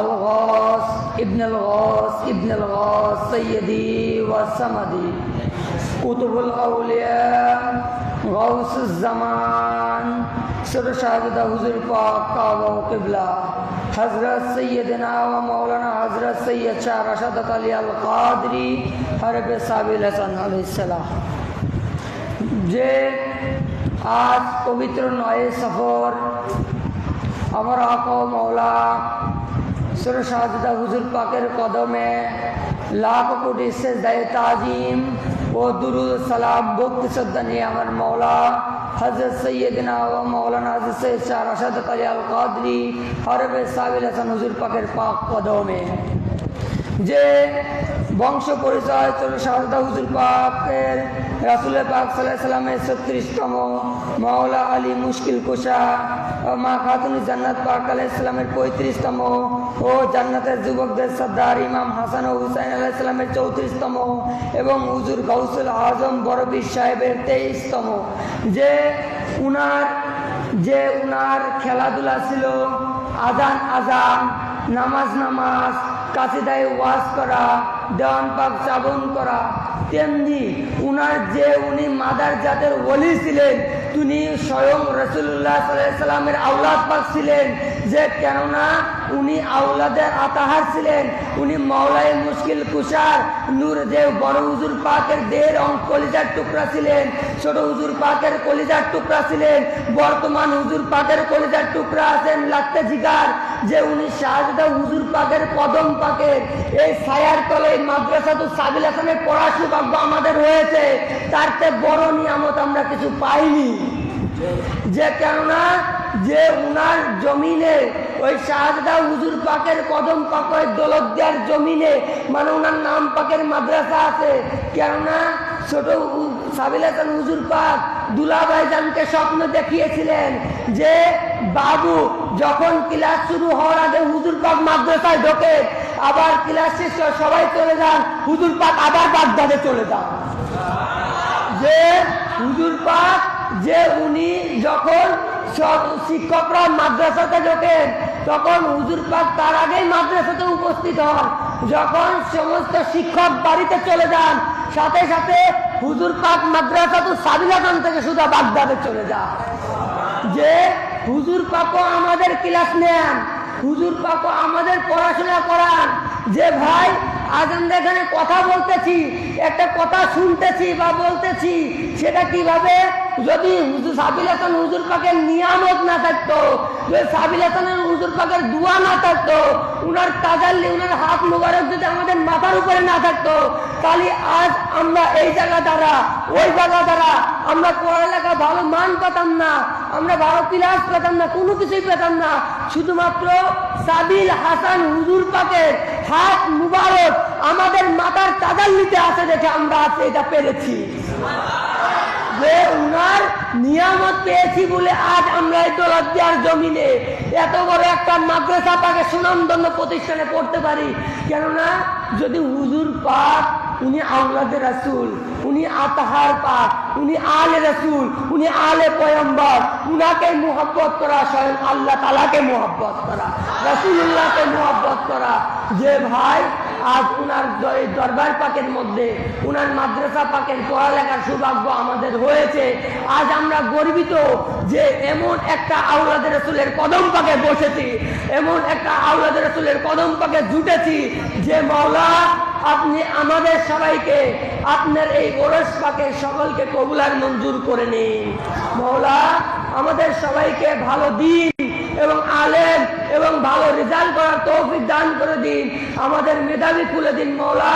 الغوث ابن الغوث ابن الغوث سيدي والسمدي قطب الأولياء غوث الزمان سر شاهدہ حضور پاک کعبہ و قبلہ حضرت سیدنا و مولانا حضرت سید شاہ رشد علی القادری حرب সাবিল হাসান আলাইহিস সালাম। যে আজ পবিত্র 9 সফর আমার আকা মৌলা সর শাহজাদা হুজুর পাকের কদমে লাখ কোটি সেজদায়ে তাজিম ও দুরুদ সালাম ভক্তি শ্রদ্ধা নিয়ে আমার মৌলা হযরত সৈয়দনা ও মৌলানা হযরত সৈয়দ শাহ রাশাদ আলী আল কাদরি হরবে সাবিল হাসান হুজুর পাকের পাক কদমে যে বংশ পরিচয় চলে শাহজাদা হুজুর পাকের রাসূল পাক সাল্লাল্লাহু আলাইহি সাল্লামের 36তম মৌলা আলী মুশকিল কুশা মা খাতুন জান্নাত পাক আলাইহিস সালামের 35তম ও জান্নাতের যুবকদের সর্দার ইমাম হাসান ও হুসাইন আলাইহিস সালামের 34তম এবং হুজুর গাউসুল আজম বড়বীর সাহেবের 23তম যে উনার খেলাধুলা ছিল আজান নামাজ কাসিদায় ওয়াজ করা দেওয়ান পাক চাবন করা তেমনি উনি মাদার জাতের ওলি ছিলেন তিনি স্বয়ং রাসূলুল্লাহ সাল্লাল্লাহু আলাইহি সাল্লামের আওলাদ পাক ছিলেন যে কেননা উনি আওলাদের আতাহার ছিলেন উনি মাওলায়ে মুশকিল কুশার নূর দেব বড় হুজুর পাকের দেহের কলিজার টুকরা ছিলেন ছোট হুজুর পাকের কলিজার টুকরা ছিলেন বর্তমান হুজুর পাকের কলিজার টুকরা আছেন লাগতে জিগার যে উনি শাহজাদা হুজুর পাকের কদম পাকের এই ছায়ার তলে মাদ্রাসাতুস সাবিল হাসানের পড়া সৌভাগ্য আমাদের হয়েছে তার চেয়ে বড় নিয়ামত আমরা কিছু পাইনি যে কেননা যে উনার জমিনে ওই শাহজাদা হুজুর পাকের কদম পাকের দৌলতদিয়ার জমিনে মানে উনার নাম পাকের মাদ্রাসা আছে কেননা ছোট সাবিল হাসান হুজুর পাক দুলাভাই জানকে স্বপ্ন দেখিয়েছিলেন যে বাবু যখন ক্লাস শুরু হওয়ার আগে হুজুর পাক মাদ্রাসায় ঢোকে আবার ক্লাস শেষ সবাই চলে যান হুজুর পাক আবার বাগদাদে চলে যান যে হুজুর পাক যে উনি যখন শিক্ষকরা মাদ্রাসাতে ঢোকেন তখন হুজুর পাক তার আগেই মাদ্রাসাতে উপস্থিত হন যখন সমস্ত শিক্ষক বাড়িতে চলে যান সাথে সাথে হুজুর পাক মাদ্রাসাতুস সাবিল হাসান থেকে শুধু বাগদাদে চলে যান যে হুজুর পাকও আমাদের ক্লাস নেন হুজুর পাকও আমাদের পড়াশোনা করান যে ভাই আজ আমরা এখানে কথা বলতেছি একটা কথা শুনতেছি বা বলতেছি সেটা কিভাবে যদি হুজুর সাবিল হাসান হুজুর পাকের নিয়ামত না থাকতো যদি সাবিল হাসানের হুজুর পাকের দোয়া না থাকতো উনার তাজাল্লি উনার হাত মুবারক যদি আমাদের মাথার উপরে না থাকতো তাহলে আজ আমরা এই জায়গা দ্বারা ওই জায়গা দ্বারা আমরা পড়ালেখা ভালো মান পেতাম না আমরা ভালো ক্লাস পেতাম না কোনো কিছুই পেতাম না শুধুমাত্র সাবিল হাসান হুজুর পাকের হাত মুবারক আমাদের মাথার তাজাল্লিতে আছে দেখে আমরা আজ এটা পেরেছি যে উনার নিয়ামত পেয়েছি বলে আজ আমরা এই দৌলতদিয়ার জমিনে এত বড় একটা মাদ্রাসা পাকে সুনামধন্য প্রতিষ্ঠানে পড়তে পারি কেননা যদি হুজুর পাক উনি আওলাদে রাসূল উনি আতাহার পাক উনি আলে রাসূল উনি আলে পয়গম্বর উনাকে মুহাব্বত করা স্বয়ং আল্লাহ তাআলাকে মুহাব্বত করা রাসূলুল্লাহকে মুহাব্বত করা যে ভাই আজ উনার দরবার পাকের মধ্যে উনার মাদ্রাসা পাকের পড়ালেখার সৌভাগ্য আমাদের হয়েছে আজ আমরা গর্বিত যে এমন একটা আওলাদে রাসূলের কদম পাকে বসেছি এমন একটা আওলাদে রাসূলের কদম পাকে জুটেছি যে মাওলা আপনি আমাদের সবাইকে আপনার এই ওরস পাকে সকলকে কবুলার মঞ্জুর করে নিন মাওলা আমাদের সবাইকে ভালো দিন এবং আলেম এবং ভালো রেজাল্ট করার তৌফিক দান করে দিন আমাদের মেধাবী খুলে দিন মাওলা।